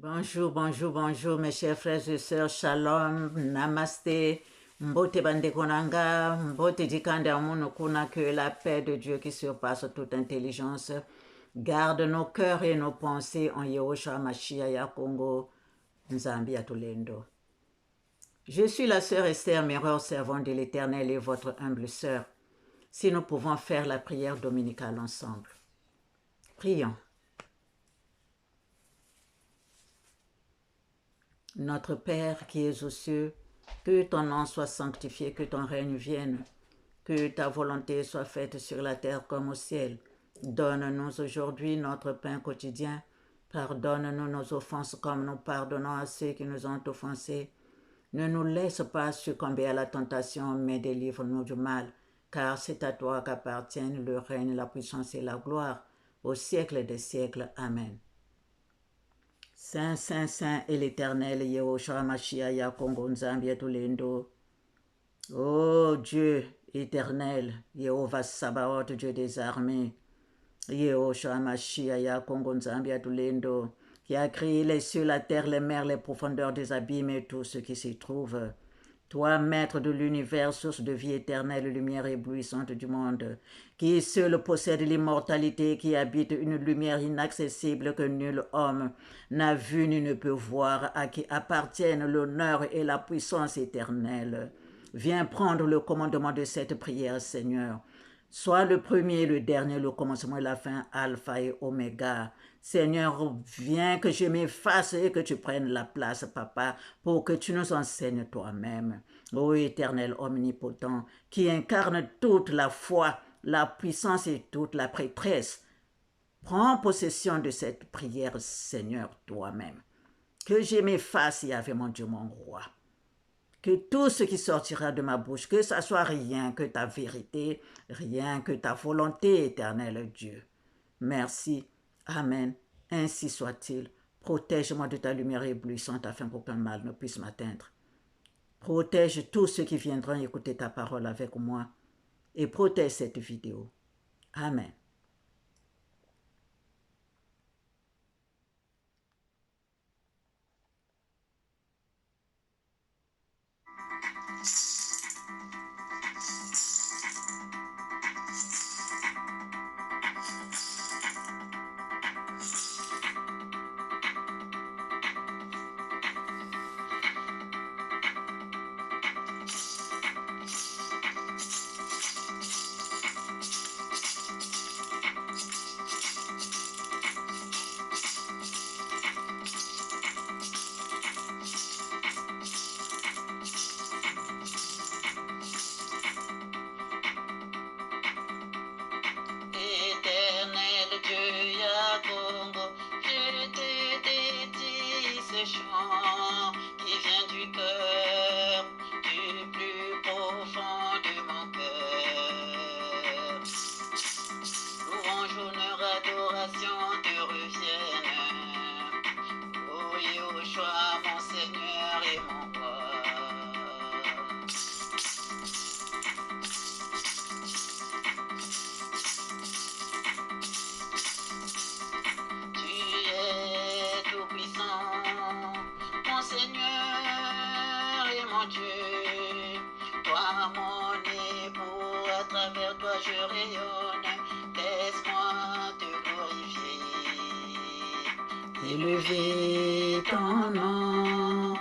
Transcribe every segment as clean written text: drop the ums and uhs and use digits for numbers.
Bonjour, bonjour, bonjour, mes chers frères et sœurs. Shalom, namasté. Mbote bande konanga, mbote dikande amuno kuna, que la paix de Dieu qui surpasse toute intelligence garde nos cœurs et nos pensées en Yehoshua Mashiach ya Congo, Nzambi Atulendo. Je suis la sœur Esther, meilleure servante de l'Éternel et votre humble sœur. Si nous pouvons faire la prière dominicale ensemble. Prions. Notre Père qui es aux cieux, que ton nom soit sanctifié, que ton règne vienne, que ta volonté soit faite sur la terre comme au ciel. Donne-nous aujourd'hui notre pain quotidien. Pardonne-nous nos offenses comme nous pardonnons à ceux qui nous ont offensés. Ne nous laisse pas succomber à la tentation, mais délivre-nous du mal, car c'est à toi qu'appartiennent le règne, la puissance et la gloire, au siècle des siècles. Amen. Saint, Saint, Saint est l'Éternel, Yehoshua Mashiach ya Congo Nzambi Atulendo. Ô Dieu éternel, Jéhovah Sabaoth, Dieu des armées, Yehoshua Mashiach ya Congo Nzambi Atulendo, qui a créé les cieux, la terre, les mers, les profondeurs des abîmes et tout ce qui s'y trouve. Toi, maître de l'univers, source de vie éternelle, lumière éblouissante du monde, qui seul possède l'immortalité, qui habite une lumière inaccessible que nul homme n'a vue ni ne peut voir, à qui appartiennent l'honneur et la puissance éternelle. Viens prendre le commandement de cette prière, Seigneur. Sois le premier, le dernier, le commencement et la fin, alpha et oméga. Seigneur, viens que je m'efface et que tu prennes la place, Papa, pour que tu nous enseignes toi-même. Ô Éternel omnipotent, qui incarne toute la foi, la puissance et toute la prêtresse, prends possession de cette prière, Seigneur, toi-même. Que je m'efface, Yahvé, mon Dieu, mon roi. Que tout ce qui sortira de ma bouche, que ça soit rien que ta vérité, rien que ta volonté, éternel Dieu. Merci. Amen. Ainsi soit-il. Protège-moi de ta lumière éblouissante afin qu'aucun mal ne puisse m'atteindre. Protège tous ceux qui viendront écouter ta parole avec moi et protège cette vidéo. Amen. Éternel Dieu ya Congo, je te dédie ce chant qui vient du cœur, du plus profond de mon cœur. Louange, honneur, adoration te reviennent, ô Yehoshua, mon Seigneur et mon roi. Seigneur et mon Dieu, toi mon époux, à travers toi je rayonne, laisse-moi te glorifier. Élever ton nom,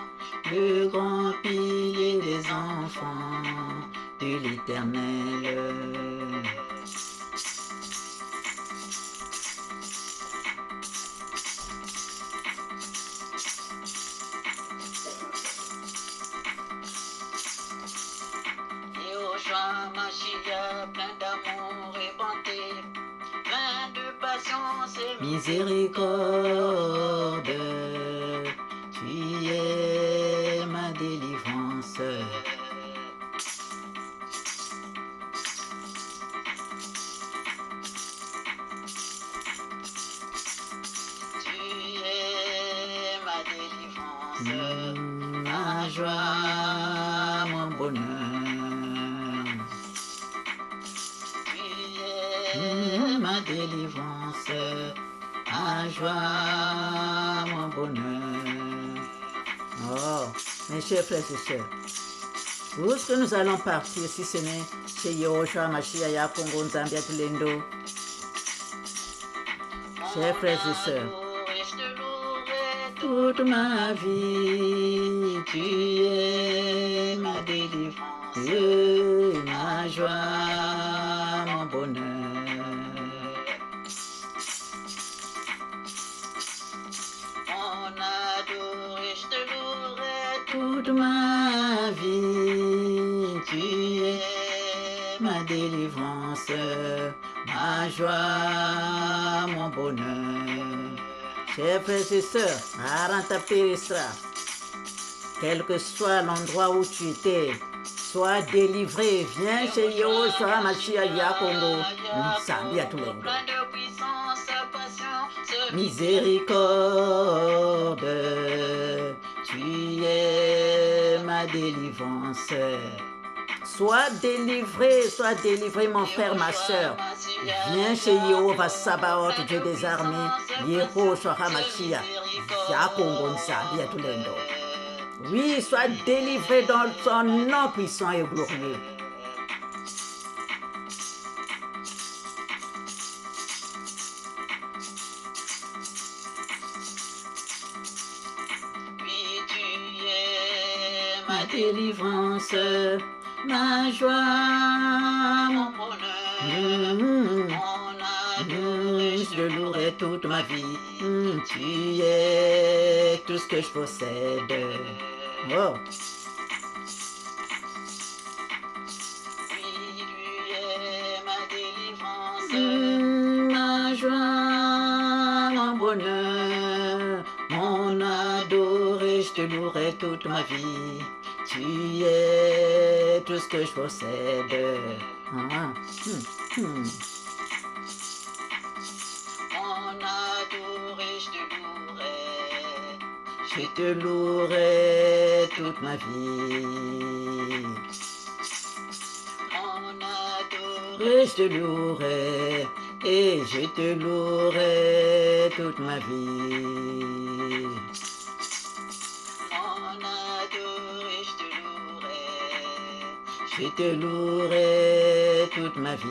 le grand pilier des enfants de l'Éternel. Mashiach, plein d'amour et bonté, plein de patience et miséricorde, tu es ma délivrance. Tu es ma délivrance, ma joie, mon bonheur. Ma délivrance, ma joie, mon bonheur. Oh, mes chers frères et sœurs, où est-ce que nous allons partir si ce n'est chez Yehoshua Mashiach ya Congo Nzambia Tulendo? Chers frères et sœurs, toute ma vie, tu es ma délivrance, ma joie, mon bonheur. Toute ma vie, tu es ma délivrance, ma joie, mon bonheur. Chers frères et sœurs, Aranta Péristra, quel que soit l'endroit où tu étais, sois délivré. Viens chez Yehoshua Mashiach ya Congo Nzambia Tulendo. Miséricorde, tu es ma délivrance. Sois délivré mon frère, ma soeur. Viens chez Yehovah Sabaoth, Dieu des armées, Yehoshua Mashiach ya Congo Nzambia Tulendo. Oui, sois délivré dans son nom puissant et glorieux. Ma délivrance, ma joie, mon bonheur, je le louerai toute ma vie. Tu es tout ce que je possède. Oh. Ma joie, mon bonheur, mon adoré, je te louerai toute ma vie. Tu es tout ce que je possède. Mon adoré, je te louerai toute ma vie. Je te louerai et je te louerai toute ma vie. Je te louerai toute ma vie.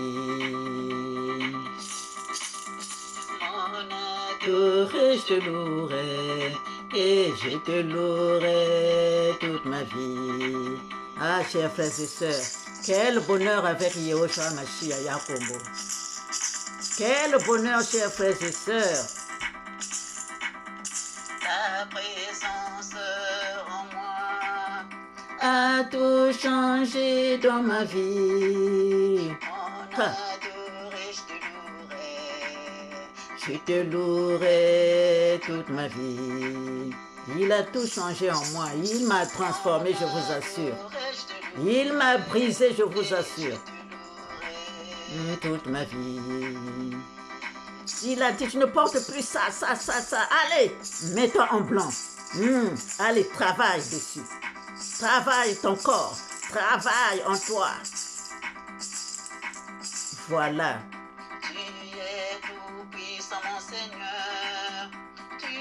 Je te louerai et je te louerai toute ma vie. Ah, chers frères et sœurs, quel bonheur avec Yehoshua Mashiach ya Congo. Quel bonheur, chers frères et sœurs. Ta présence en moi a tout changé dans ma vie. Je te louerai toute ma vie. Il a tout changé en moi. Il m'a transformé, je vous assure. Il m'a brisé, je vous assure. Toute ma vie. Il a dit, tu ne portes plus ça. Allez, mets-toi en blanc. Allez, travaille dessus. Travaille ton corps. Travaille en toi. Voilà. Tu es tout puissant, mon Seigneur. Tu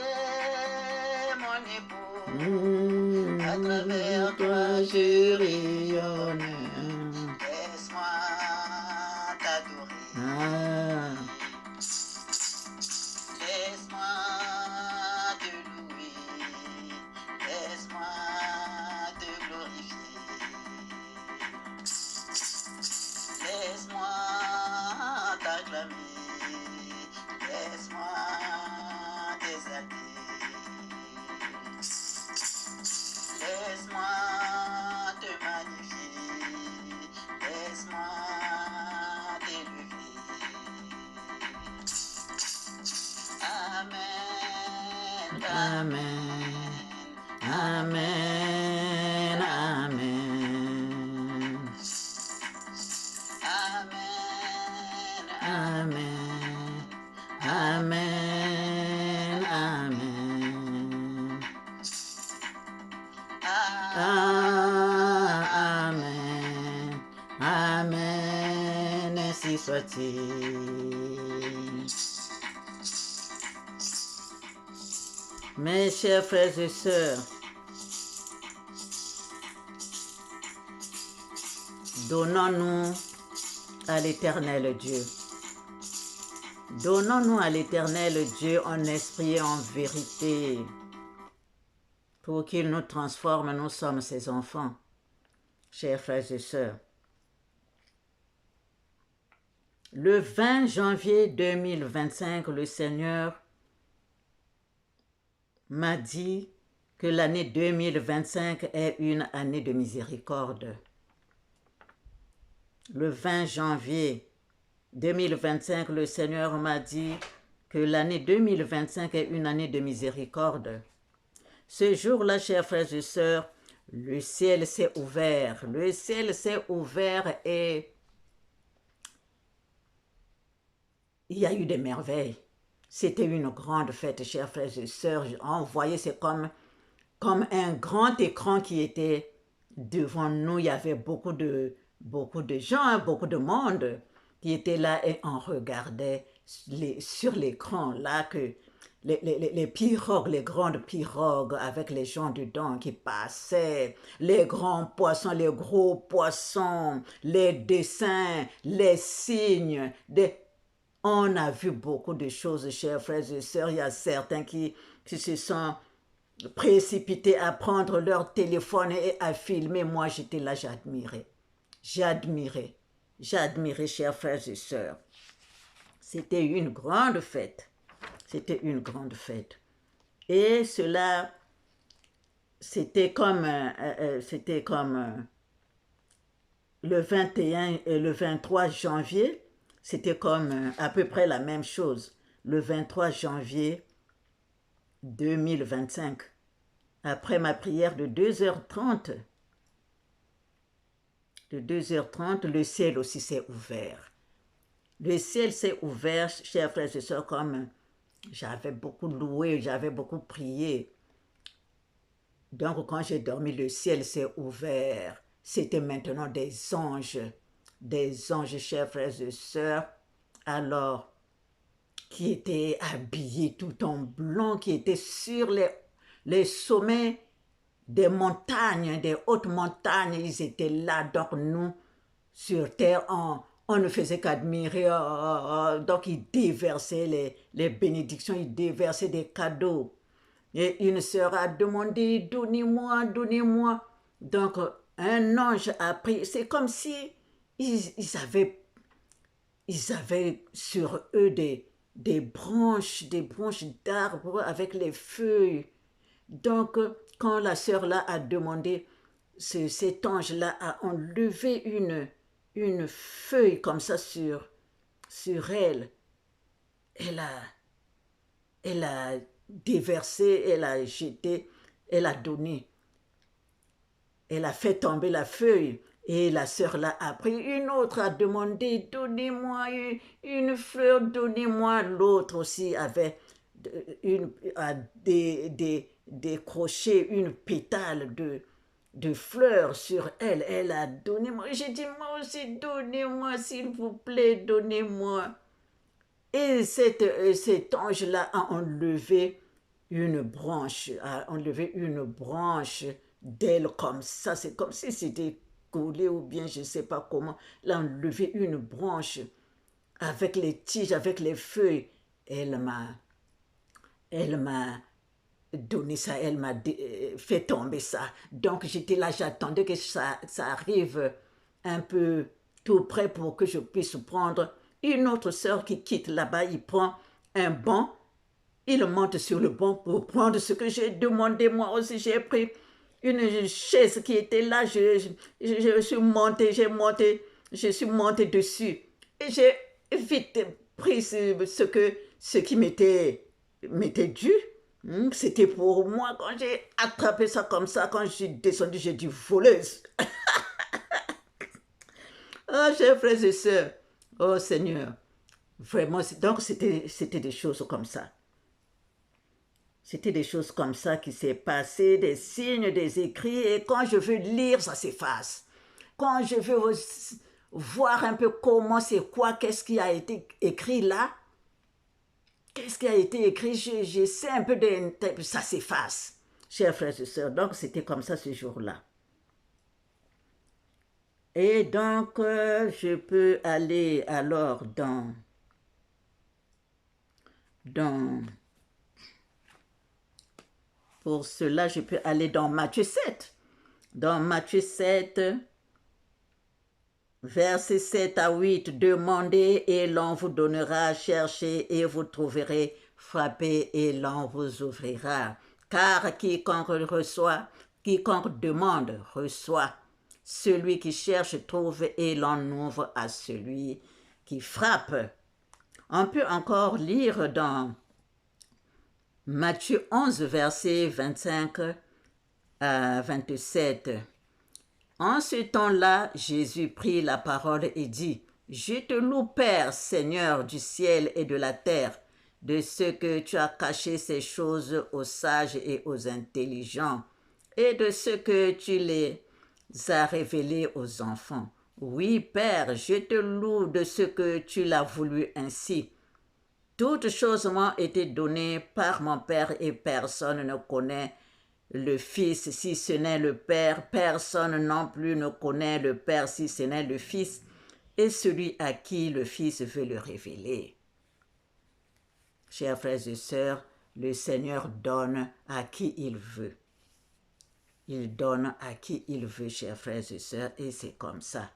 es mon époux. À travers toi, je rayonne. Laisse-moi t'adorer. Laisse-moi te louer. Laisse-moi te glorifier. Laisse-moi t'acclamer. Laisse-moi t'exalter. Laisse-moi te magnifier. Laisse-moi t'élever. Amen. Amen. Amen. Amen. Amen. Amen. Amen. Amen. Amen. Amen. Ainsi soit-il. Mes chers frères et sœurs, Donnons-nous à l'Éternel Dieu. Donnons-nous à l'Éternel Dieu en esprit et en vérité, pour qu'il nous transforme, nous sommes ses enfants. Chers frères et sœurs, le 20 janvier 2025, le Seigneur m'a dit que l'année 2025 est une année de miséricorde. Le 20 janvier 2025, le Seigneur m'a dit que l'année 2025 est une année de miséricorde. Ce jour-là, chers frères et sœurs, le ciel s'est ouvert. Le ciel s'est ouvert et il y a eu des merveilles. C'était une grande fête, chers frères et sœurs. On voyait, c'est comme un grand écran qui était devant nous. Il y avait beaucoup de gens, beaucoup de monde qui étaient là et on regardait sur l'écran là que les pirogues, les grandes pirogues avec les gens dedans qui passaient, les grands poissons, les gros poissons, les dessins, les signes, on a vu beaucoup de choses, chers frères et sœurs. Il y a certains qui se sont précipités à prendre leur téléphone et à filmer. Moi, j'étais là, j'admirais. J'admirais, chers frères et sœurs. C'était une grande fête. C'était une grande fête. Et cela, c'était comme le 21 et le 23 janvier, c'était comme à peu près la même chose. Le 23 janvier 2025, après ma prière de 2h30, le ciel aussi s'est ouvert. Le ciel s'est ouvert, chers frères et sœurs, comme j'avais beaucoup loué, j'avais beaucoup prié. Donc quand j'ai dormi, le ciel s'est ouvert. C'était maintenant des anges, chers frères et sœurs, alors, qui étaient habillés tout en blanc, qui étaient sur les sommets des montagnes, des hautes montagnes, ils étaient là. Donc nous, sur terre, on ne faisait qu'admirer. Donc ils déversaient les bénédictions, ils déversaient des cadeaux. Et une sœur a demandé, donnez-moi, donnez-moi. Donc un ange a pris, c'est comme si ils avaient sur eux des branches d'arbres avec les feuilles. Donc, quand la sœur là a demandé, cet ange-là a enlevé une feuille comme ça sur elle. Elle a déversé, elle a jeté, elle a donné. Elle a fait tomber la feuille. Et la sœur là a pris, une autre a demandé, donnez-moi une fleur, donnez-moi. L'autre aussi avait décroché une pétale de fleurs sur elle. Elle a donné, moi j'ai dit, moi aussi, donnez-moi, s'il vous plaît, donnez-moi. Et cet ange-là a enlevé une branche, d'elle comme ça. C'est comme si c'était collé ou bien je ne sais pas comment. Elle a enlevé une branche avec les tiges, avec les feuilles. Elle m'a donné ça, elle m'a fait tomber ça. Donc j'étais là, j'attendais que ça arrive un peu tout près pour que je puisse prendre. Une autre sœur qui quitte là-bas, il prend un banc, il monte sur le banc pour prendre ce que j'ai demandé. Moi aussi, j'ai pris une chaise qui était là, je suis montée, je suis montée dessus. Et j'ai vite pris ce qui m'était dû. C'était pour moi. Quand j'ai attrapé ça comme ça, quand je suis descendue, j'ai dit voleuse. Ah, chers frères et sœurs, oh Seigneur, vraiment, donc c'était des choses comme ça. C'était des choses comme ça qui s'est passé, des signes, des écrits, et quand je veux lire, ça s'efface. Quand je veux voir un peu comment c'est quoi, qu'est-ce qui a été écrit là, qu'est-ce qui a été écrit, je sais un peu, ça s'efface. Chers frères et sœurs, donc c'était comme ça ce jour-là. Et donc, je peux aller alors pour cela, je peux aller dans Matthieu 7. Dans Matthieu 7, versets 7 à 8, demandez et l'on vous donnera, cherchez et vous trouverez, frappez et l'on vous ouvrira. Car quiconque reçoit, quiconque demande, reçoit. Celui qui cherche trouve et l'on ouvre à celui qui frappe. On peut encore lire dans Matthieu 11, versets 25 à 27. En ce temps-là, Jésus prit la parole et dit, « Je te loue, Père, Seigneur du ciel et de la terre, de ce que tu as caché ces choses aux sages et aux intelligents, et de ce que tu les as révélées aux enfants. Oui, Père, je te loue de ce que tu l'as voulu ainsi. Toutes choses m'ont été données par mon Père et personne ne connaît le Fils si ce n'est le Père. Personne non plus ne connaît le Père si ce n'est le Fils et celui à qui le Fils veut le révéler. » Chers frères et sœurs, le Seigneur donne à qui il veut. Il donne à qui il veut, chers frères et sœurs, et c'est comme ça.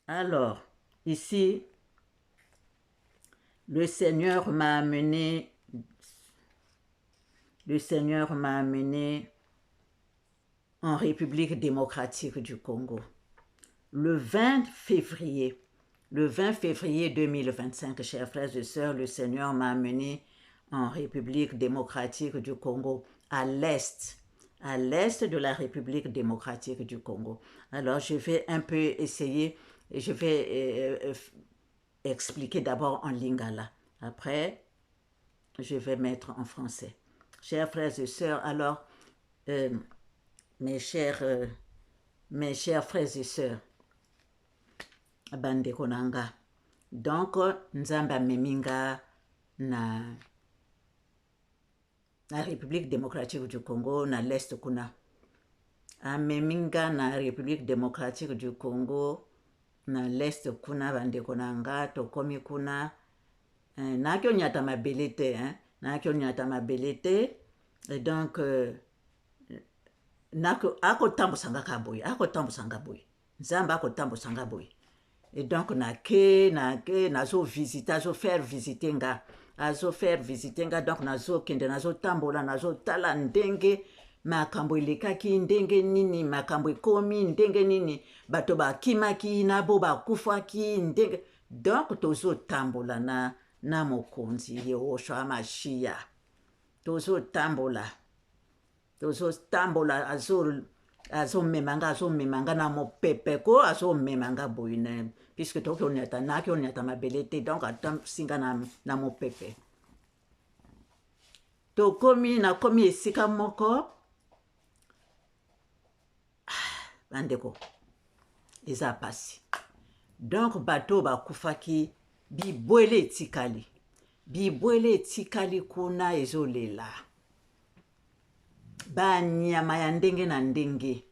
Alors, ici, le Seigneur m'a amené en République démocratique du Congo. Le 20 février 2025, chers frères et sœurs, le Seigneur m'a amené en République démocratique du Congo, à l'est de la République démocratique du Congo. Alors, je vais un peu essayer, je vais expliquer d'abord en lingala. Après, je vais mettre en français. Chers frères et sœurs, alors, mes chers frères et sœurs, bandeko nanga, donc nzambe ameminga na République démocratique du Congo na l'est kuna, ameminga na République démocratique du Congo na l'est kuna, bandeko nanga tokomi kuna, nakyo nyata mabele te, nakyo nyata mabele te, et donc akotambusanga kaboy, akotambusanga boy, nzambe akotambusanga boy. Et donc nazo visiter, azo faire visiter nga, donc nazo kende, nazo tambola, nazo tala ndenge makambo elekaki, ndenge nini makambo ekomi, ndenge nini bato bakimaki, nabo bakufaki, ndenge, donc tozo tambola na mokonzi Yehoshua Mashiach, tozo tambola azo memanga na mopepe ko, azo memanga boyine, puisque toki onyata naki onyata mabelete, donc atam singa na mopepe. Tokomi nakomi esika moko, bandeko, eza pasi. Donc bato bakufaki, bibwele etikali kuna ezolela. Banyama ya ndenge na ndenge,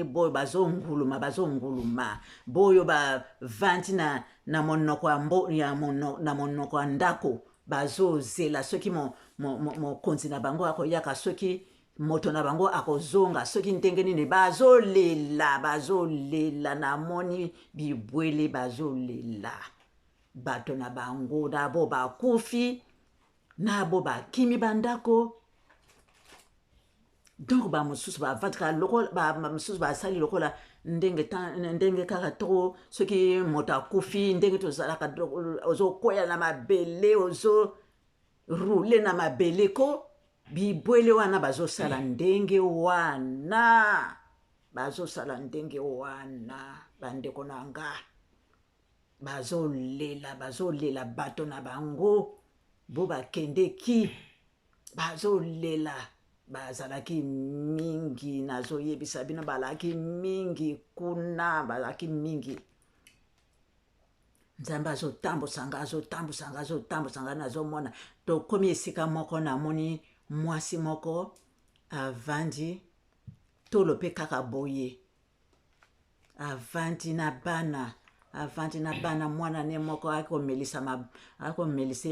boyo bazonguluma, boyo bavanti na monoko ya ndako, bazozela, soki mokonzi na bango akoyaka, soki moto na bango akozonga, soki ndenge nini bazolela, namoni bibwele bazolela, bato na bango nabo bakufi, nabo bakimi bandako. Donc bamosusu bavatika lokola, bamosusu basali lokola ndenge kaka toko, soki moto akufi ndenge tozalaka ozokwea na mabele, ozo roule na mabele ko, bibwele wana bazosala ndenge wana, bandeko nanga, bazolela bato na bango, bo bakendeki, bazolela, bazalaki mingi, nazoyebisa bino balaki mingi kuna, balaki mingi. Nzambe azotambusanga nazomona. Tokomi esika moko namoni mwasi moko, avandi tolope kaka boye avandi na bana mwana ne moko akomelisa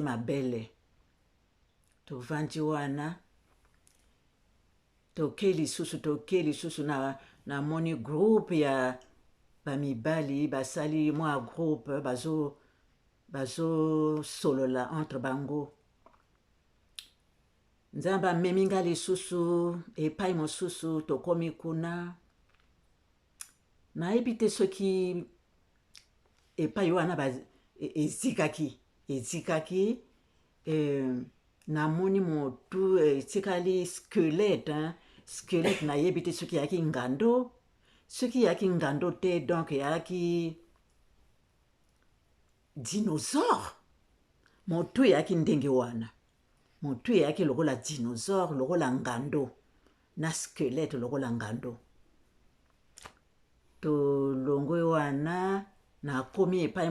mabele tovandi wana toke lisusu na moni groupe ya bamibali basali mwa groupe solola entre bango nzambe amemi nga lisusu epai mosusu tokomi kuna nayebi te soki epai wana ezikaki namoni motu etikali squelette nayebi te soki yaki ngando te donc yaki dinosaure motu yaki ndenge wana motu yaki lokola dinosaure lokola ngando na squelette lokola ngando tolongwe wana nakomi epai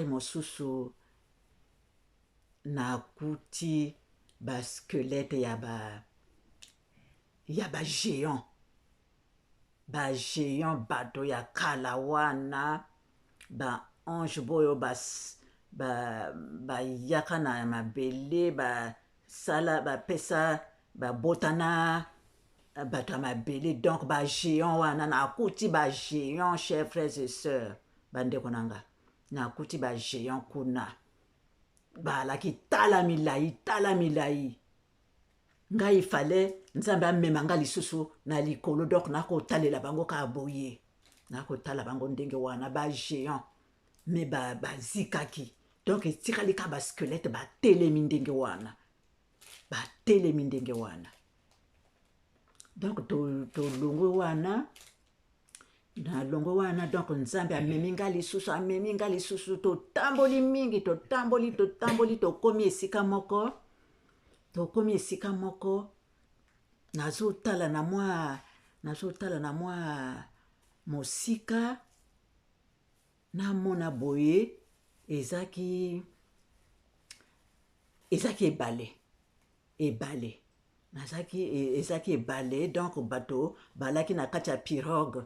mosusu nakuti basquelette ya bagéant bato ya kala wana baange boyo bayaka na mabele bapesa babotana bato ya mabele donc bagéant wana nakuti bagéant chers frères et sœurs bandeko nanga nakuti bagéant kuna balaki tala milai ngai fale nzambe amema nga lisusu na likolo donc nakotalela bango kaka boye nakotala bango ndenge wana bagéant me bazikaki donc etikali ka basquelette batelemi ndenge wana donc tolongwe wana nalongwe wana donc nzambe amemi nga lisusu totamboli mingi tokomi esika moko nazotala na mwa mosika namona boye ezaki ebale ezaki ebale donc bato balaki na kati ya pirogue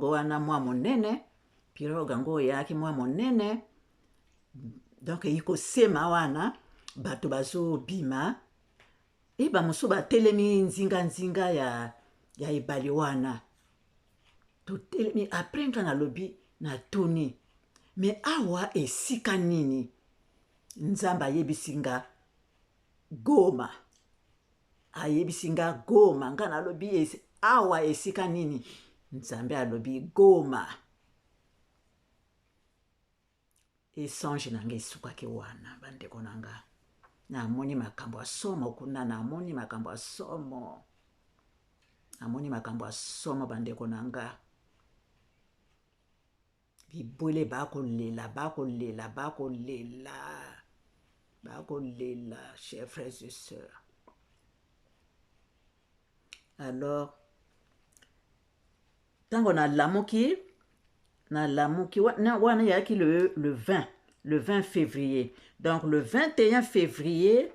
wana mwa monene pirogue yango eyaki mwa monene donc eyikosema wana bato bazobima bamosusu batelemi nzinga ya ebale wana totelemi apres nga nalobi natuni me awa esika nini nzambe ayebisi nga Goma nga nalobi awa esika nini nzambe alobi Goma esange nanga esukaki wana bandeko nanga namoni makambo ya somo kuna namoni makambo ya somo bandeko nanga bibwele bakolela chers frères et sœurs. Alors tango nalamuki wana yaki le 20 février donc le 21 février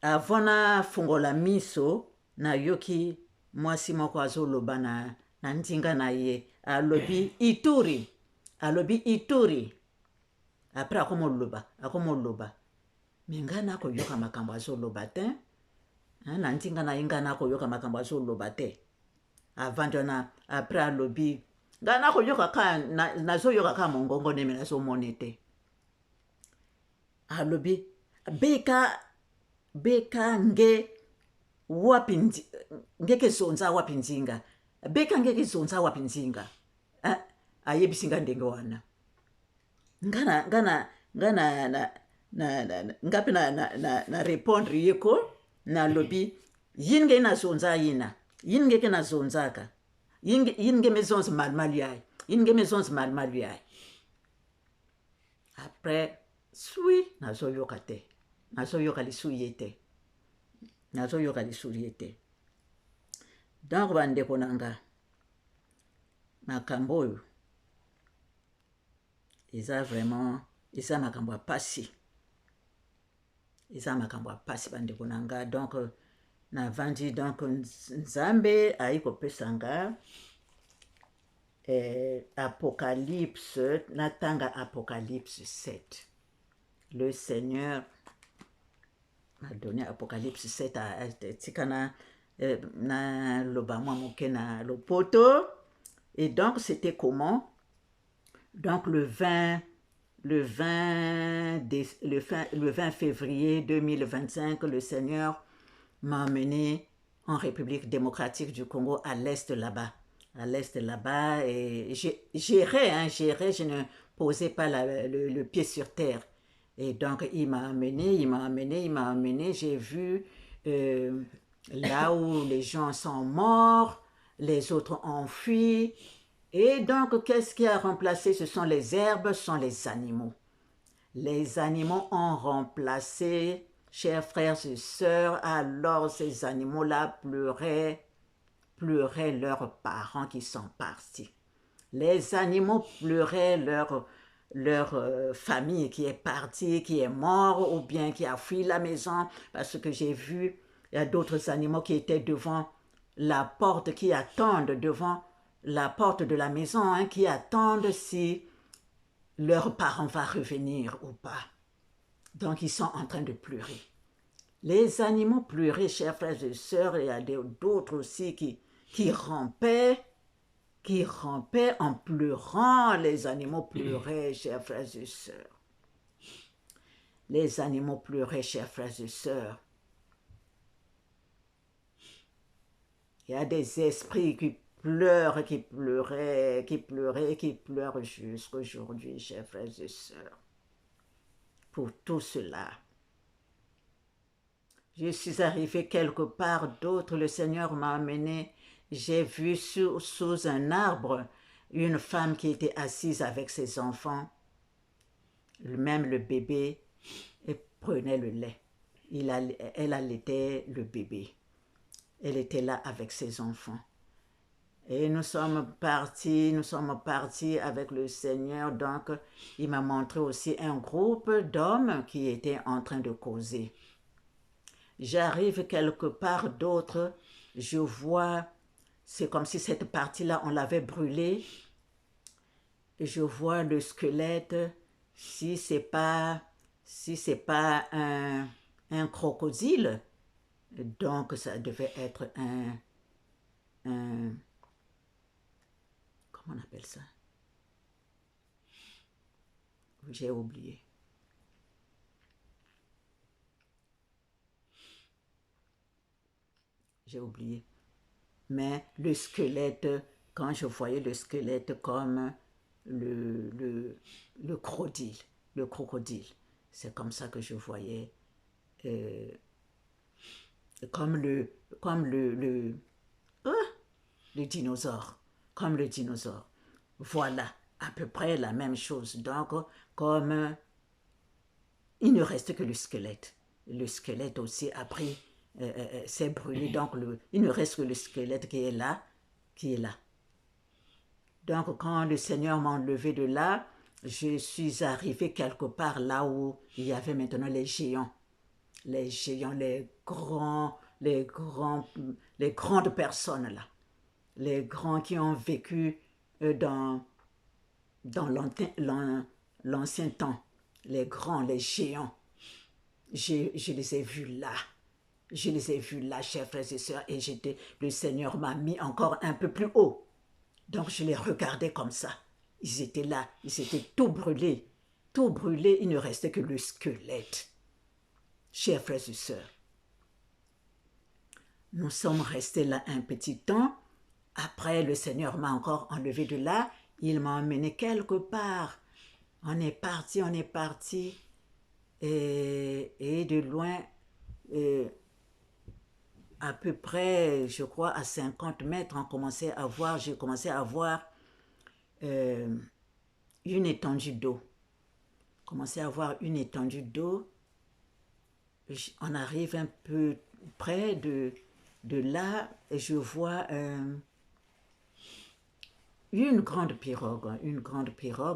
avant nafungola miso nayoki mwasi moko azoloba na ndinga na ye alobi Ituri après akomoloba me nga nakoyoka makambo azoloba te na ndinga na ye nga nakoyoka makambo azoloba te avant wana après alobi nga nazoyoka ka mongongo neme nazomone te alobi beka nge wapi ngeke zonza wapi nzinga beka ngeke zonza wapi nzinga ayebisi nga ndenge wana nga pe na répondre yeko nalobi yin nge nazonza yina yin ngeke nazonzaka yin nge mezonzi malumalu yayi après nazoyoka lisuye te donc bandeko nanga makambo oyo eza makambo ya pasi eza makambo ya pasi bandeko na nga. Donc navandi donc nzambe ayi kopesa nga Apocalypse, natanga Apocalypse 7. Le Seigneur m'a donné Apocalypse 7 tikana na loba mwa moke na lopoto. Et donc c'était comment? Donc le 20 février 2025, le Seigneur m'a emmené en République démocratique du Congo, à l'est là-bas. À l'est là-bas, et j'irais, je ne posais pas le pied sur terre. Et donc il m'a emmené, j'ai vu là où les gens sont morts, les autres ont fui. Et donc, qu'est-ce qui a remplacé? Ce sont les herbes, ce sont les animaux. Les animaux ont remplacé, chers frères et sœurs, alors ces animaux-là pleuraient leurs parents qui sont partis. Les animaux pleuraient leur famille qui est partie, qui est mort, ou bien qui a fui la maison, parce que j'ai vu, il y a d'autres animaux qui étaient devant la porte, qui attendent devant la porte de la maison, qui attendent si leurs parents vont revenir ou pas. Donc ils sont en train de pleurer. Les animaux pleuraient, chers frères et sœurs, et il y a d'autres aussi qui rampaient en pleurant. Les animaux pleuraient, chers frères et sœurs. Les animaux pleuraient, chers frères et sœurs. Il y a des esprits qui pleurent, qui pleuraient, qui pleurent jusqu'aujourd'hui, chers frères et sœurs. Pour tout cela, je suis arrivé quelque part d'autre, le Seigneur m'a amené, j'ai vu sous un arbre une femme qui était assise avec ses enfants, même le bébé, et prenait le lait. Elle allaitait le bébé. Elle était là avec ses enfants. Et nous sommes partis avec le Seigneur. Donc, il m'a montré aussi un groupe d'hommes qui étaient en train de causer. J'arrive quelque part d'autre, je vois, c'est comme si cette partie-là, on l'avait brûlée. Je vois le squelette, si c'est pas un crocodile, donc ça devait être un comment on appelle ça? J'ai oublié. Mais le squelette, quand je voyais le squelette comme le crocodile, c'est comme ça que je voyais, comme le dinosaure, Voilà, à peu près la même chose. Donc, comme il ne reste que le squelette. Le squelette aussi a pris, s'est brûlé. Donc, il ne reste que le squelette qui est là. Donc, quand le Seigneur m'a enlevé de là, je suis arrivé quelque part là où il y avait maintenant les géants. Les géants, les grandes personnes là. Les grands qui ont vécu dans l'ancien temps. Les grands, les géants. Je les ai vus là. Chers frères et sœurs, et le Seigneur m'a mis encore un peu plus haut. Donc je les regardais comme ça. Ils étaient là, ils étaient tout brûlés. Il ne restait que le squelette. Chers frères et sœurs, nous sommes restés là un petit temps. Après, le Seigneur m'a encore enlevé de là. Il m'a emmené quelque part. On est parti. Et de loin, à peu près, je crois, à 50 mètres, j'ai commencé à voir une étendue d'eau. On arrive un peu près de là, et je vois une grande pirogue. Il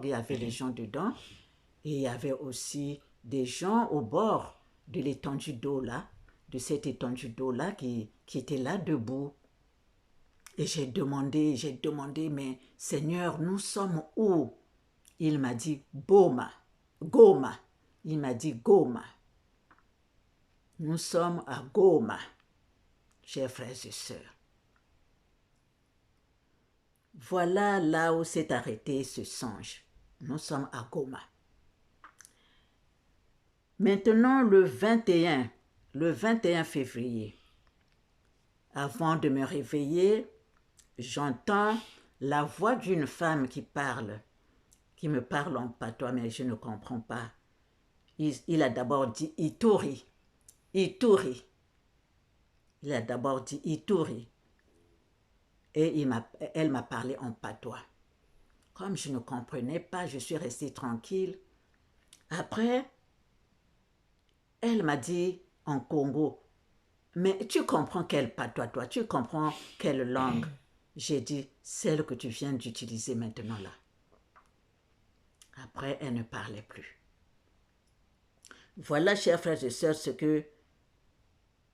y avait les gens dedans, et il y avait aussi des gens au bord de l'étendue d'eau là, de cette étendue d'eau là qui était là debout. Et j'ai demandé, mais Seigneur, nous sommes où? Il m'a dit, Goma. Il m'a dit, Goma. Nous sommes à Goma, chers frères et sœurs. Voilà là où s'est arrêté ce songe. Nous sommes à Goma. Maintenant, le 21 février, avant de me réveiller, j'entends la voix d'une femme qui me parle en patois, mais je ne comprends pas. Il a d'abord dit Ituri. Il a d'abord dit Ituri. Et elle m'a parlé en patois. Comme je ne comprenais pas, je suis restée tranquille. Après, elle m'a dit en Congo, mais tu comprends quel patois, toi? Tu comprends quelle langue? J'ai dit, celle que tu viens d'utiliser maintenant là. Après, elle ne parlait plus. Voilà, chers frères et sœurs, ce que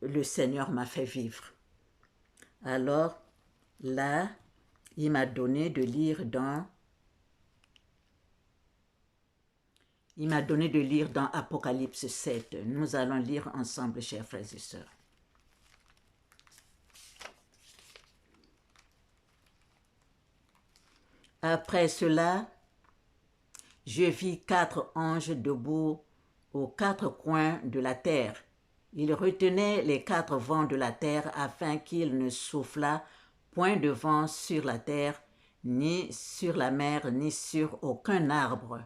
le Seigneur m'a fait vivre. Alors, là, il m'a donné de lire dans Apocalypse 7. Nous allons lire ensemble, chers frères et sœurs. Après cela, je vis 4 anges debout aux 4 coins de la terre. Ils retenaient les 4 vents de la terre afin qu'il ne soufflât point de vent sur la terre, ni sur la mer, ni sur aucun arbre.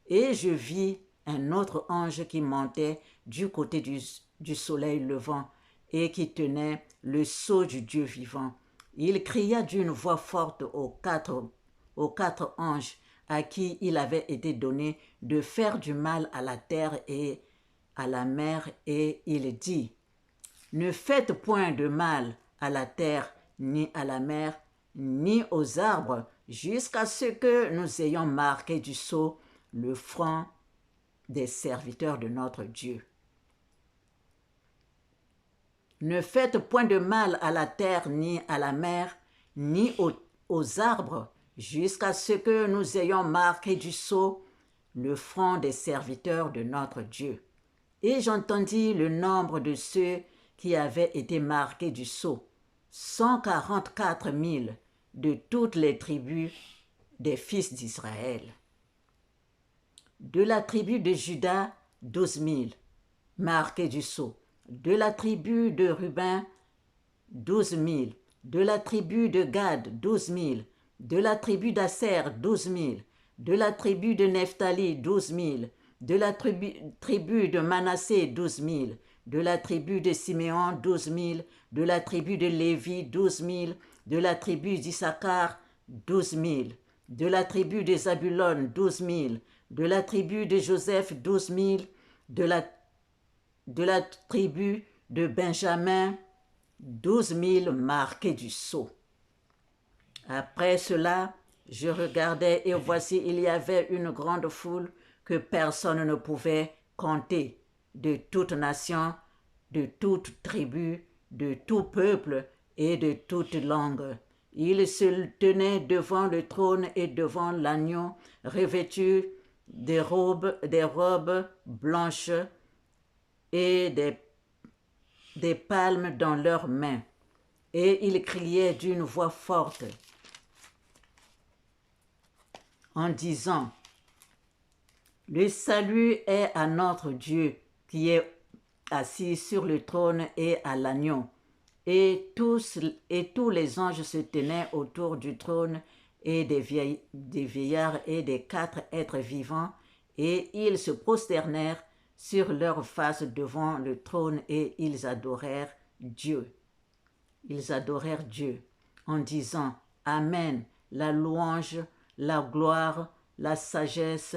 Et je vis un autre ange qui montait du côté du soleil levant et qui tenait le sceau du Dieu vivant. Il cria d'une voix forte aux quatre anges à qui il avait été donné de faire du mal à la terre et à la mer, et il dit, « Ne faites point de mal à la terre, ni à la mer, ni aux arbres, jusqu'à ce que nous ayons marqué du sceau le front des serviteurs de notre Dieu. » Ne faites point de mal à la terre, ni à la mer, ni aux arbres, jusqu'à ce que nous ayons marqué du sceau le front des serviteurs de notre Dieu. Et j'entendis le nombre de ceux qui avaient été marqués du sceau, 144 000 de toutes les tribus des fils d'Israël. De la tribu de Juda, 12 000, marqués du sceau. De la tribu de Ruben, 12 000. De la tribu de Gad, 12 000. De la tribu d'Asser, 12 000. De la tribu de Nephtali, 12 000. De la tribu de Manassé, 12 000. De la tribu de Siméon, 12 000. De la tribu de Lévi, 12 000. De la tribu d'Issachar, 12 000. De la tribu de Zabulon, 12 000. De la tribu de Joseph, 12 000. De la tribu de Benjamin, 12 000 marqués du sceau. Après cela, je regardais et voici, il y avait une grande foule que personne ne pouvait compter, de toute nation, de toute tribu, de tout peuple et de toute langue. Ils se tenaient devant le trône et devant l'agneau, revêtus des robes blanches et des palmes dans leurs mains. Et ils criaient d'une voix forte en disant, « Le salut est à notre Dieu qui est assis sur le trône et à l'agneau. » Et tous les anges se tenaient autour du trône et des vieillards et des 4 êtres vivants, et ils se prosternèrent sur leurs faces devant le trône et ils adorèrent Dieu. Ils adorèrent Dieu en disant, « Amen, la louange, la gloire, la sagesse,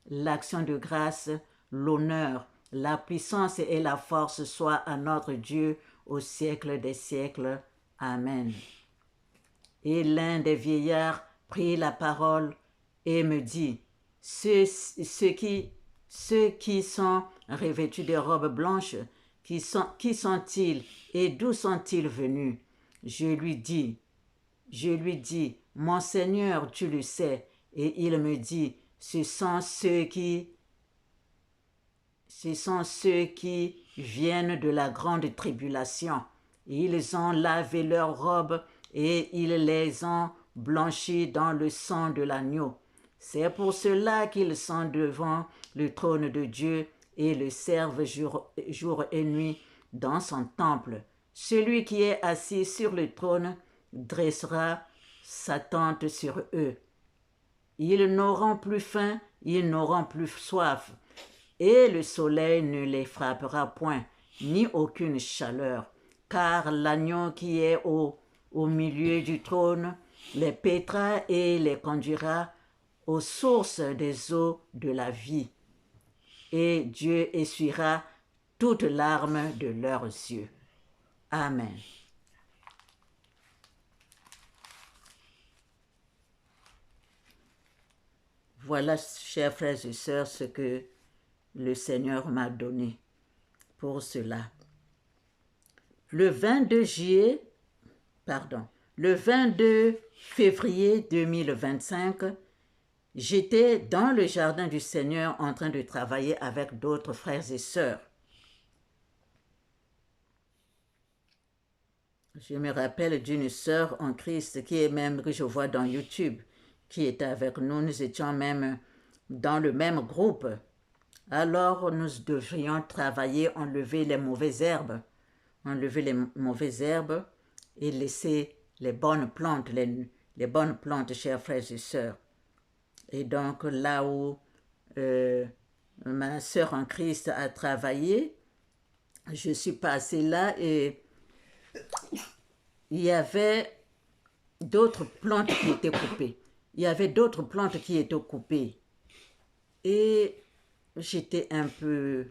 l'action de grâce, l'honneur, la puissance et la force soient à notre Dieu au siècle des siècles. Amen. » Et l'un des vieillards prit la parole et me dit, ceux qui sont revêtus de robes blanches. Qui sont-ils et d'où sont-ils venus? Je lui dis, mon Seigneur, tu le sais. Et il me dit, ce sont ceux qui viennent de la grande tribulation. Ils ont lavé leurs robes et ils les ont blanchies dans le sang de l'agneau. C'est pour cela qu'ils sont devant le trône de Dieu et le servent jour et nuit dans son temple. Celui qui est assis sur le trône dressera sa tente sur eux. Ils n'auront plus faim, ils n'auront plus soif, et le soleil ne les frappera point, ni aucune chaleur, car l'agneau qui est au milieu du trône les paîtra et les conduira aux sources des eaux de la vie. Et Dieu essuiera toutes larmes de leurs yeux. Amen. Voilà, chers frères et sœurs, ce que le Seigneur m'a donné pour cela. Le 22 février 2025, j'étais dans le jardin du Seigneur en train de travailler avec d'autres frères et sœurs. Je me rappelle d'une sœur en Christ que je vois dans YouTube, qui était avec nous. Nous étions même dans le même groupe. Alors nous devrions travailler, enlever les mauvaises herbes, et laisser les bonnes plantes, les bonnes plantes, chers frères et sœurs. Et donc là où ma sœur en Christ a travaillé, je suis passée là et il y avait d'autres plantes qui étaient coupées. Et j'étais un peu...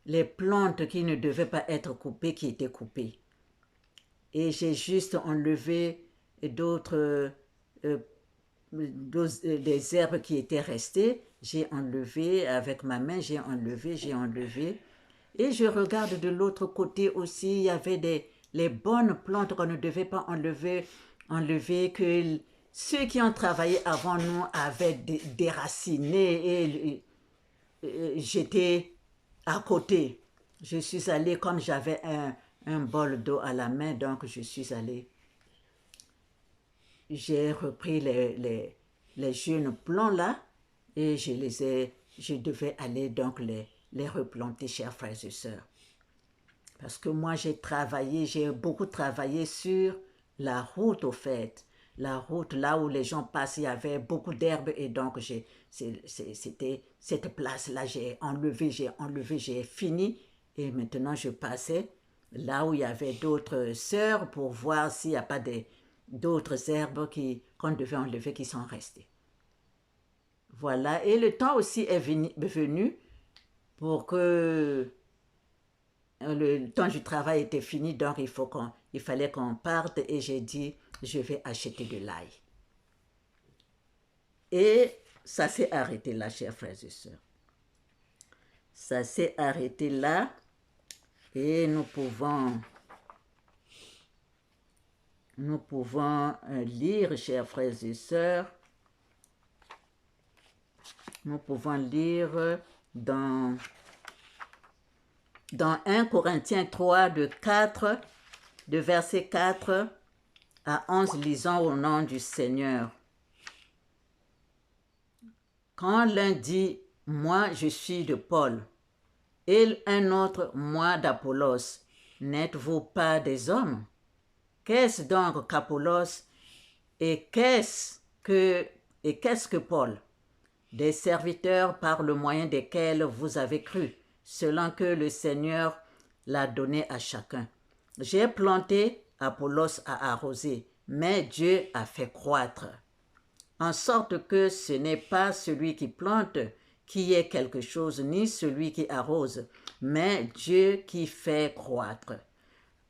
Les plantes qui ne devaient pas être coupées, qui étaient coupées. Et j'ai juste enlevé d'autres... des herbes qui étaient restées. J'ai enlevé avec ma main, j'ai enlevé. Et je regarde de l'autre côté aussi, il y avait les bonnes plantes qu'on ne devait pas enlever, que ceux qui ont travaillé avant nous avaient déraciné, et j'étais à côté. Je suis allée, comme j'avais un bol d'eau à la main, donc je suis allée. J'ai repris les jeunes plants là et je devais aller donc les replanter, chers frères et sœurs. Parce que moi j'ai beaucoup travaillé sur la route au fait. La route là où les gens passent, il y avait beaucoup d'herbes et donc c'était cette place-là, j'ai enlevé, j'ai fini et maintenant je passais là où il y avait d'autres sœurs pour voir s'il n'y a pas d'autres herbes qu'on devait enlever qui sont restées. Voilà, et le temps aussi est venu pour que le temps du travail était fini, donc il fallait qu'on parte et j'ai dit, je vais acheter de l'ail. Et ça s'est arrêté là, chers frères et sœurs. Ça s'est arrêté là et nous pouvons lire, chers frères et sœurs, nous pouvons lire dans 1 Corinthiens 3, de verset 4 à 11, lisons au nom du Seigneur. Quand l'un dit « Moi, je suis de Paul » et un autre « Moi d'Apollos », n'êtes-vous pas des hommes? Qu'est-ce donc qu'Apollos et qu'est-ce que Paul? Des serviteurs par le moyen desquels vous avez cru, selon que le Seigneur l'a donné à chacun. J'ai planté, Apollos a arrosé, mais Dieu a fait croître. En sorte que ce n'est pas celui qui plante qui est quelque chose, ni celui qui arrose, mais Dieu qui fait croître.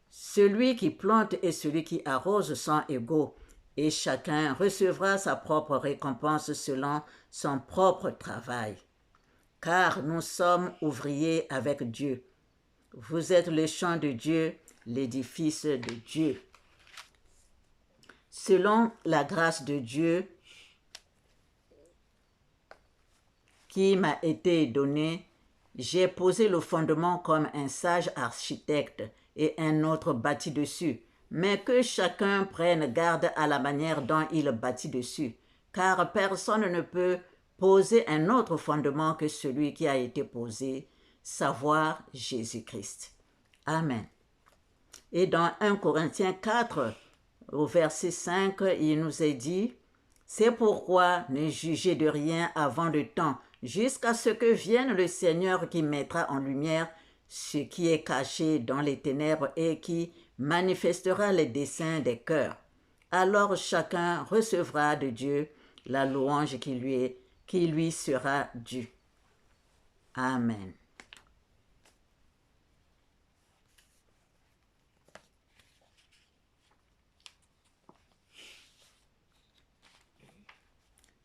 Celui qui plante et celui qui arrose sont égaux, et chacun recevra sa propre récompense selon son propre travail. car nous sommes ouvriers avec Dieu. Vous êtes le champ de Dieu, l'édifice de Dieu. Selon la grâce de Dieu qui m'a été donnée, j'ai posé le fondement comme un sage architecte et un autre bâtit dessus. Mais que chacun prenne garde à la manière dont il bâtit dessus, car personne ne peut poser un autre fondement que celui qui a été posé, savoir Jésus-Christ. Amen. Et dans 1 Corinthiens 4, au verset 5, il nous est dit, « C'est pourquoi ne jugez de rien avant le temps, jusqu'à ce que vienne le Seigneur qui mettra en lumière ce qui est caché dans les ténèbres et qui manifestera les desseins des cœurs. Alors chacun recevra de Dieu la louange qui lui sera due. » Amen.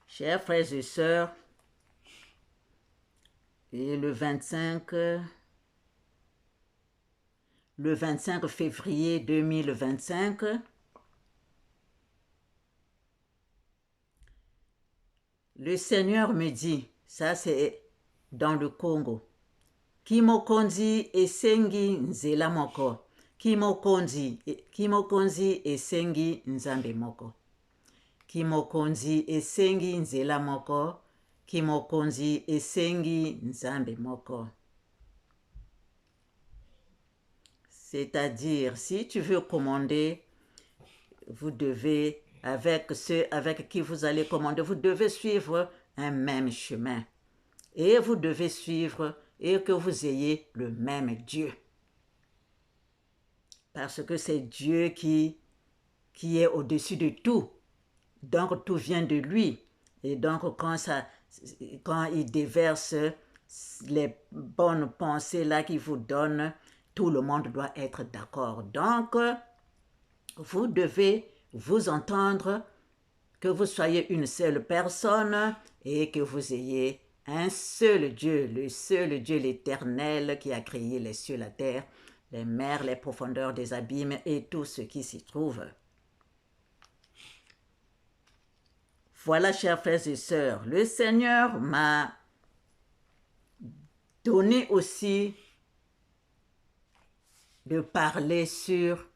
Chers frères et sœurs, et le 25 février 2025, le Seigneur me dit, ça c'est dans le Congo, Kimokonzi esengi nzela moko, Kimokonzi esengi nzambe moko. Kimokonzi esengi nzela moko, Kimokonzi esengi nzambe moko. C'est-à-dire, si tu veux commander, vous devez, avec ceux avec qui vous allez commander, vous devez suivre un même chemin. Et vous devez suivre et que vous ayez le même Dieu. Parce que c'est Dieu qui est au-dessus de tout. Donc tout vient de lui. Et donc quand il déverse les bonnes pensées là qu'il vous donne, tout le monde doit être d'accord. Donc vous devez vous entendre, que vous soyez une seule personne et que vous ayez un seul Dieu, le seul Dieu, l'Éternel qui a créé les cieux, la terre, les mers, les profondeurs des abîmes et tout ce qui s'y trouve. Voilà, chers frères et sœurs, le Seigneur m'a donné aussi de parler sur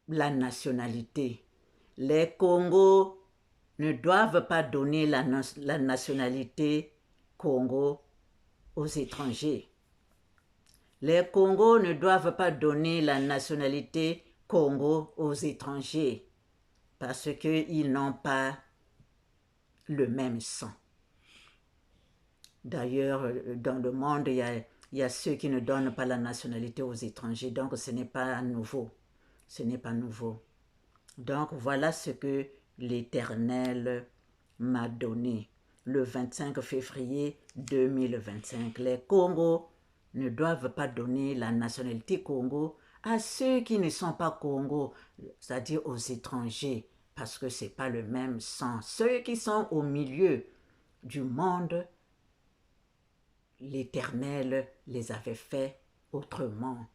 la nationalité. Les Congos ne doivent pas donner la nationalité Congo aux étrangers. Les Congos ne doivent pas donner la nationalité Congo aux étrangers parce qu'ils n'ont pas le même sang. D'ailleurs, dans le monde, il y a ceux qui ne donnent pas la nationalité aux étrangers, donc ce n'est pas nouveau. Ce n'est pas nouveau. Donc voilà ce que l'Éternel m'a donné le 25 février 2025. Les Congos ne doivent pas donner la nationalité Congo à ceux qui ne sont pas Congo, c'est-à-dire aux étrangers, parce que ce n'est pas le même sang. Ceux qui sont au milieu du monde, l'Éternel les avait fait autrement.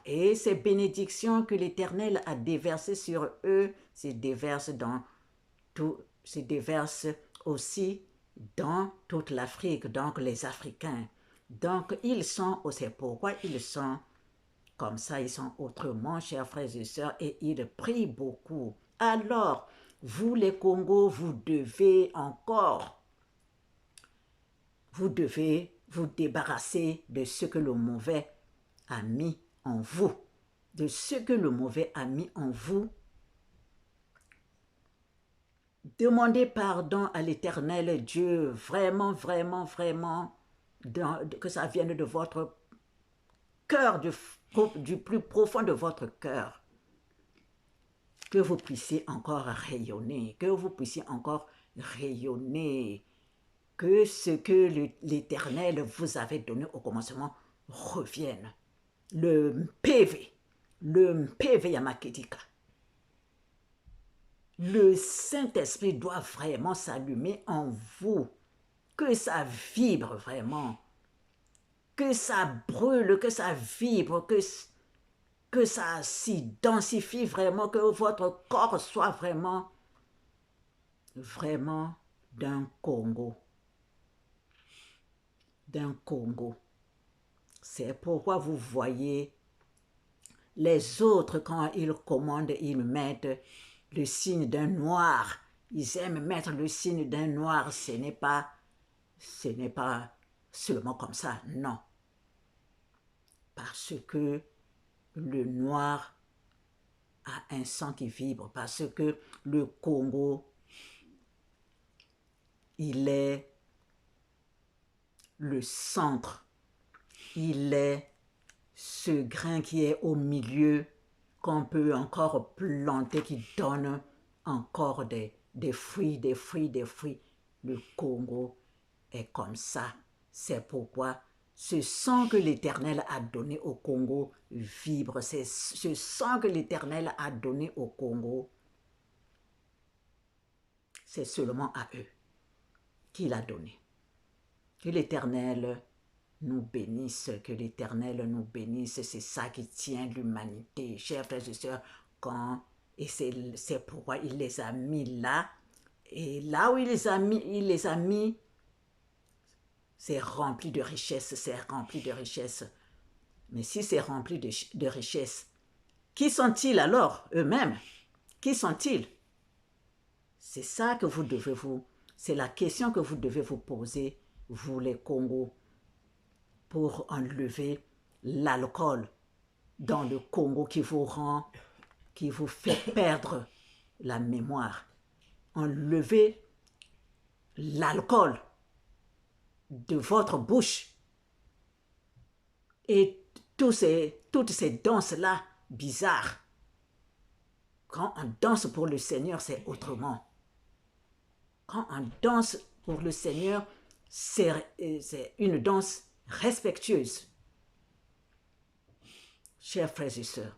Et ces bénédictions que l'Éternel a déversées sur eux se déversent aussi dans toute l'Afrique, donc les Africains. Donc c'est pourquoi ils sont comme ça, ils sont autrement, chers frères et sœurs, et ils prient beaucoup. Alors, vous les Congos, vous devez vous débarrasser de ce que le mauvais a mis en vous. De ce que le mauvais a mis en vous. Demandez pardon à l'Éternel Dieu, vraiment, vraiment, vraiment, que ça vienne de votre cœur, du plus profond de votre cœur. Que vous puissiez encore rayonner, que ce que l'Éternel vous avait donné au commencement revienne. Le PV Yamakedika. Le Saint-Esprit doit vraiment s'allumer en vous, que ça vibre vraiment, que ça brûle, que ça vibre, que ça s'y densifie vraiment, que votre corps soit vraiment, vraiment d'un Congo. D'un Congo. C'est pourquoi vous voyez les autres, quand ils commandent, ils mettent le signe d'un noir. Ils aiment mettre le signe d'un noir. Ce n'est pas seulement comme ça, non. Parce que le noir a un sang qui vibre, parce que le Congo, il est le centre, il est ce grain qui est au milieu, qu'on peut encore planter, qui donne encore des fruits, des fruits, des fruits. Le Congo est comme ça. C'est pourquoi ce sang que l'Éternel a donné au Congo vibre. C'est ce sang que l'Éternel a donné au Congo. C'est seulement à eux qu'il a donné. Que l'Éternel nous bénisse, que l'Éternel nous bénisse. C'est ça qui tient l'humanité, chers frères et sœurs. Et c'est pourquoi il les a mis là. Et là où il les a mis, c'est rempli de richesses, c'est rempli de richesses. Mais si c'est rempli de richesses, qui sont-ils alors eux-mêmes? Qui sont-ils? C'est ça que vous devez c'est la question que vous devez vous poser, vous les Congos, pour enlever l'alcool dans le Congo qui vous fait perdre la mémoire. Enlevez l'alcool de votre bouche et toutes ces danses-là bizarres. Quand on danse pour le Seigneur, c'est autrement. Quand on danse pour le Seigneur, c'est une danse respectueuse. Chers frères et sœurs,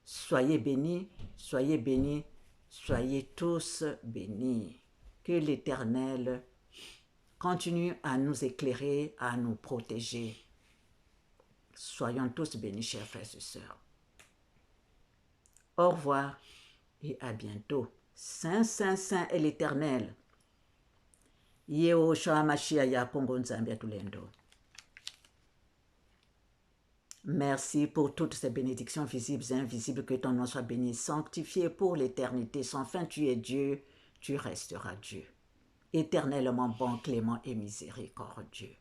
soyez bénis, soyez bénis, soyez tous bénis. Que l'Éternel continue à nous éclairer, à nous protéger. Soyons tous bénis, chers frères et sœurs. Au revoir et à bientôt. Saint, Saint, Saint est l'Éternel. Yehoshua Mashiach ya Kongo Nzambe Tulendo. Merci pour toutes ces bénédictions visibles et invisibles. Que ton nom soit béni, sanctifié pour l'éternité. Sans fin, tu es Dieu, tu resteras Dieu. Éternellement bon, clément et miséricordieux.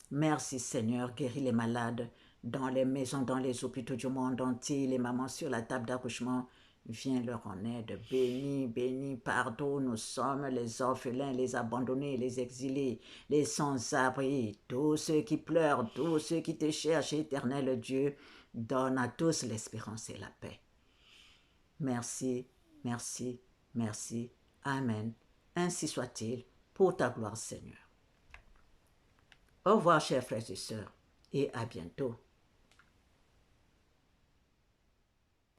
Merci Seigneur, guéris les malades dans les maisons, dans les hôpitaux du monde entier, les mamans sur la table d'accouchement. Viens leur en aide. Bénis, bénis, partout nous sommes, les orphelins, les abandonnés, les exilés, les sans-abri, tous ceux qui pleurent, tous ceux qui te cherchent, éternel Dieu, donne à tous l'espérance et la paix. Merci, merci, merci. Amen. Ainsi soit-il, pour ta gloire, Seigneur. Au revoir, chers frères et sœurs, et à bientôt.